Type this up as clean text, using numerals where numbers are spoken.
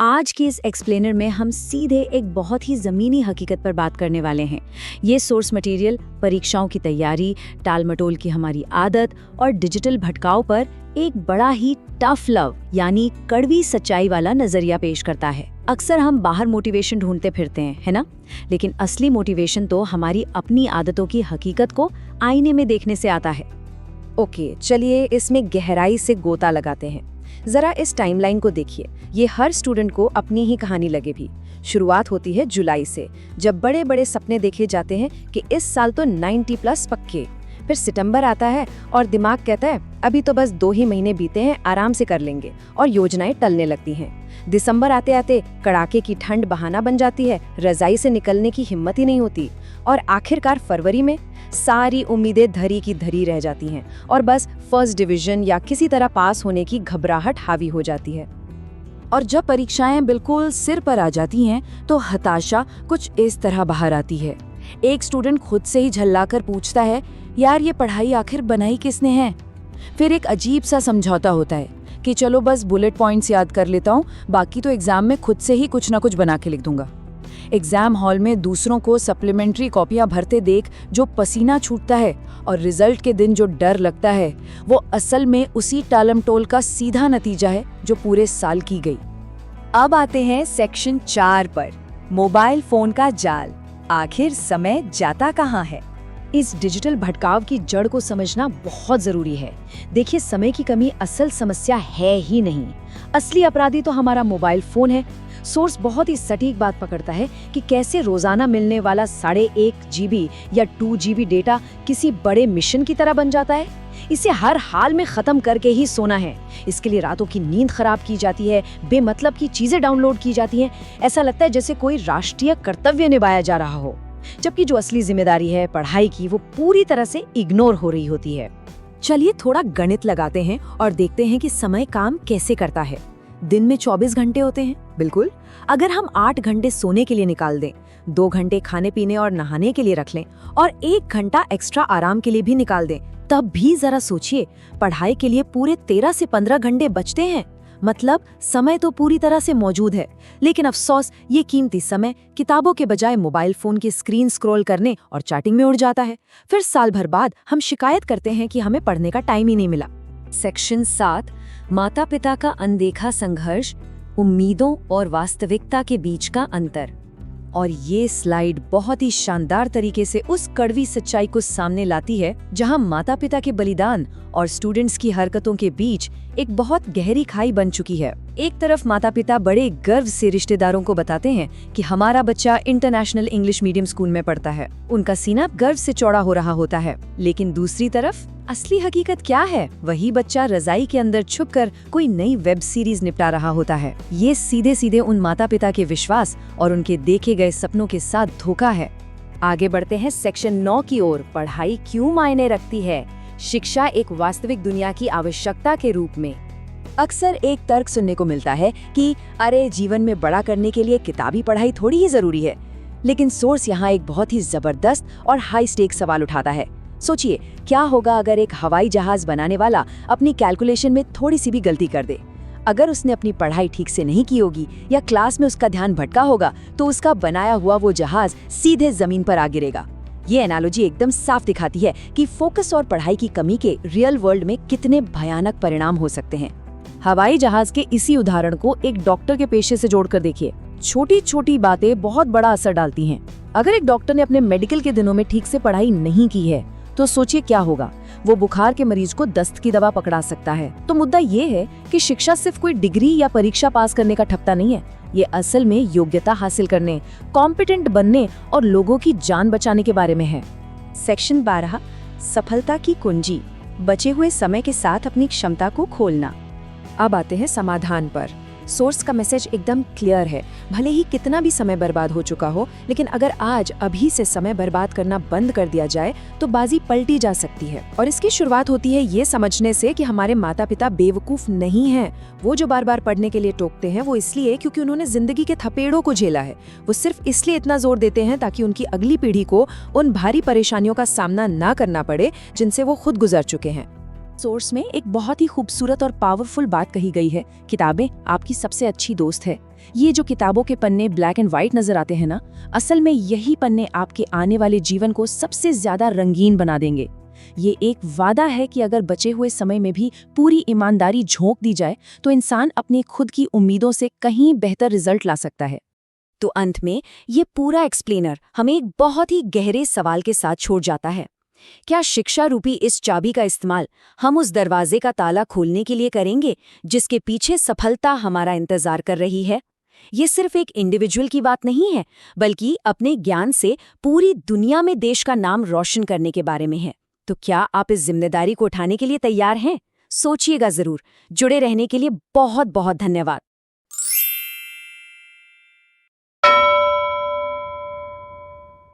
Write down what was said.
आज की इस एक्सप्लेनर में हम सीधे एक बहुत ही ज़मीनी हकीकत पर बात करने वाले हैं। ये सोर्स मटेरियल परीक्षाओं की तैयारी, टाल मटोल की हमारी आदत और डिजिटल भटकाव पर एक बड़ा ही टफ लव यानी कड़वी सच्चाई वाला नजरिया पेश करता है। अक्सर हम बाहर मोटिवेशन ढूंढते फिरते हैं, है ना? लेकिन असली मोटिवेशन तो हमारी अपनी आदतों की हकीकत को आईने में देखने से आता है। ओके, चलिए इसमें गहराई से गोता लगाते हैं। जरा इस टाइमलाइन को देखिए। ये हर स्टूडेंट को अपनी ही कहानी लगे भी। शुरुआत होती है जुलाई से, जब बड़े बड़े सपने देखे जाते हैं कि इस साल तो 90+ पक्के। फिर सितंबर आता है और दिमाग कहता है अभी तो बस 2 ही महीने बीते हैं, आराम से कर लेंगे, और योजनाएं टलने लगती हैं। दिसंबर आते आते कड़ाके की ठंड बहाना बन जाती है, रजाई से निकलने की हिम्मत ही नहीं होती। और आखिरकार फरवरी में सारी उम्मीदें धरी की धरी रह जाती हैं और बस फर्स्ट डिवीजन या किसी तरह पास होने की घबराहट हावी हो जाती है। और जब परीक्षाएं बिल्कुल सिर पर आ जाती हैं तो हताशा कुछ इस तरह बाहर आती है। एक स्टूडेंट खुद से ही झल्लाकर पूछता है, यार ये पढ़ाई आखिर बनाई किसने है? फिर एक अजीब सा समझौता होता है कि चलो बस बुलेट पॉइंट्स याद कर लेता हूँ, बाकी तो एग्जाम में खुद से ही कुछ ना कुछ बना के लिख दूंगा। एग्जाम हॉल में दूसरों को सप्लीमेंट्री कॉपियां भरते देख जो पसीना छूटता है और रिजल्ट के दिन जो डर लगता है, वो असल में उसी टालमटोल का सीधा नतीजा है जो पूरे साल की गई। अब आते हैं सेक्शन 4 पर, मोबाइल फोन का जाल। आखिर समय जाता कहाँ है? इस डिजिटल भटकाव की जड़ को समझना बहुत जरूरी है। देखिए, समय की कमी असल समस्या है ही नहीं, असली अपराधी तो हमारा मोबाइल फोन है। सोर्स बहुत ही सटीक बात पकड़ता है कि कैसे रोजाना मिलने वाला 1.5 GB या 2 GB डेटा किसी बड़े मिशन की तरह बन जाता है। इसे हर हाल में खत्म करके ही सोना है। इसके लिए रातों की नींद खराब की जाती है, बेमतलब की चीजें डाउनलोड की जाती हैं। ऐसा लगता है जैसे कोई राष्ट्रीय कर्तव्य निभाया जा रहा हो, जबकि जो असली जिम्मेदारी है पढ़ाई की, वो पूरी तरह से इग्नोर हो रही होती है। चलिए थोड़ा गणित लगाते हैं और देखते हैं कि समय काम कैसे करता है। दिन में 24 घंटे होते हैं, बिल्कुल। अगर हम 8 घंटे सोने के लिए निकाल दें, 2 घंटे खाने पीने और नहाने के लिए रख लें और 1 घंटा एक्स्ट्रा आराम के लिए भी निकाल दें, तब भी जरा सोचिए, पढ़ाई के लिए पूरे 13 से 15 घंटे बचते हैं। मतलब समय तो पूरी तरह से मौजूद है, लेकिन अफसोस ये कीमती समय किताबों के बजाय मोबाइल फोन की स्क्रीन स्क्रॉल करने और चैटिंग में उड़ जाता है। फिर साल भर बाद हम शिकायत करते हैं कि हमें पढ़ने का टाइम ही नहीं मिला। सेक्शन 7, माता पिता का अनदेखा संघर्ष, उम्मीदों और वास्तविकता के बीच का अंतर। और ये स्लाइड बहुत ही शानदार तरीके से उस कड़वी सच्चाई को सामने लाती है जहां माता पिता के बलिदान और स्टूडेंट्स की हरकतों के बीच एक बहुत गहरी खाई बन चुकी है। एक तरफ माता पिता बड़े गर्व से रिश्तेदारों को बताते हैं कि हमारा बच्चा इंटरनेशनल इंग्लिश मीडियम स्कूल में पढ़ता है, उनका सीना गर्व से चौड़ा हो रहा होता है। लेकिन दूसरी तरफ असली हकीकत क्या है? वही बच्चा रजाई के अंदर छुपकर कोई नई वेब सीरीज निपटा रहा होता है। ये सीधे सीधे उन माता पिता के विश्वास और उनके देखे गए सपनों के साथ धोखा है। आगे बढ़ते हैं सेक्शन 9 की ओर। पढ़ाई क्यों मायने रखती है? शिक्षा एक वास्तविक दुनिया की आवश्यकता के रूप में। अक्सर एक तर्क सुनने को मिलता है कि अरे जीवन में बड़ा करने के लिए किताबी पढ़ाई थोड़ी ही जरूरी है। लेकिन सोर्स यहाँ एक बहुत ही जबरदस्त और हाई स्टेक सवाल उठाता है। सोचिए, क्या होगा अगर एक हवाई जहाज बनाने वाला अपनी कैलकुलेशन में थोड़ी सी भी गलती कर दे? अगर उसने अपनी पढ़ाई ठीक से नहीं की होगी या क्लास में उसका ध्यान भटका होगा, तो उसका बनाया हुआ वो जहाज सीधे जमीन पर आ गिरेगा। ये एनालॉजी एकदम साफ दिखाती है कि फोकस और पढ़ाई की कमी के रियल वर्ल्ड में कितने भयानक परिणाम हो सकते हैं। हवाई जहाज के इसी उदाहरण को एक डॉक्टर के पेशे से जोड़कर देखिए। छोटी छोटी बातें बहुत बड़ा असर डालती हैं। अगर एक डॉक्टर ने अपने मेडिकल के दिनों में ठीक से पढ़ाई नहीं की है, तो सोचिए क्या होगा। वो बुखार के मरीज को दस्त की दवा पकड़ा सकता है। तो मुद्दा ये है कि शिक्षा सिर्फ कोई डिग्री या परीक्षा पास करने का ठप्पा नहीं है। ये असल में योग्यता हासिल करने, कॉम्पिटेंट बनने और लोगों की जान बचाने के बारे में है। सेक्शन 12, सफलता की कुंजी, बचे हुए समय के साथ अपनी क्षमता को खोलना। अब आते हैं समाधान पर। सोर्स का मैसेज एकदम क्लियर है। भले ही कितना भी समय बर्बाद हो चुका हो, लेकिन अगर आज अभी से समय बर्बाद करना बंद कर दिया जाए तो बाजी पलटी जा सकती है। और इसकी शुरुआत होती है ये समझने से कि हमारे माता पिता बेवकूफ नहीं हैं। वो जो बार बार पढ़ने के लिए टोकते हैं, वो इसलिए क्योंकि उन्होंने जिंदगी के थपेड़ों को झेला है। वो सिर्फ इसलिए इतना जोर देते हैं ताकि उनकी अगली पीढ़ी को उन भारी परेशानियों का सामना ना करना पड़े जिनसे वो खुद गुजर चुके हैं। सोर्स में एक बहुत ही खूबसूरत और पावरफुल बात कही गई है, किताबें आपकी सबसे अच्छी दोस्त है। ये जो किताबों के पन्ने ब्लैक एंड व्हाइट नजर आते हैं ना, असल में यही पन्ने आपके आने वाले जीवन को सबसे ज्यादा रंगीन बना देंगे। ये एक वादा है कि अगर बचे हुए समय में भी पूरी ईमानदारी झोंक दी जाए तो इंसान अपनी खुद की उम्मीदों से कहीं बेहतर रिजल्ट ला सकता है। तो अंत में ये पूरा एक्सप्लेनर हमें एक बहुत ही गहरे सवाल के साथ छोड़ जाता है। क्या शिक्षा रूपी इस चाबी का इस्तेमाल हम उस दरवाजे का ताला खोलने के लिए करेंगे जिसके पीछे सफलता हमारा इंतजार कर रही है? ये सिर्फ एक इंडिविजुअल की बात नहीं है, बल्कि अपने ज्ञान से पूरी दुनिया में देश का नाम रोशन करने के बारे में है। तो क्या आप इस जिम्मेदारी को उठाने के लिए तैयार हैं? सोचिएगा जरूर। जुड़े रहने के लिए बहुत बहुत धन्यवाद।